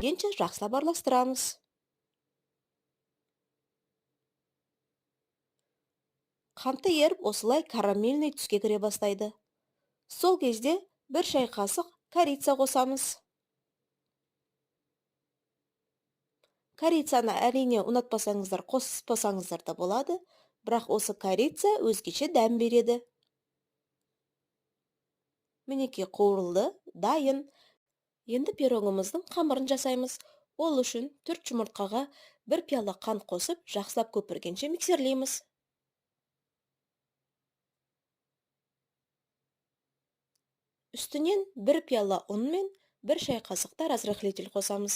келгенше жақсылап араластырамыз. Қанты еріп осылай карамельный түске кіре бастайды. Сол кезде бір шай қасық корица қосамыз. Корицаны әрине ұнатпасаңыздар, қоспасаңыздар да болады, бірақ осы корица өзгеше дәм береді. Мінекей қуырылды, дайын. Енді пирогымыздың қамырын жасаймыз. Ол үшін 4 жұмыртқаға 1 пиала қант қосып, жақсылап көпіргенше миксерлейміз. Үстінен 1 пиала ұн мен 1 шай қасықта разрыхлитель қосамыз.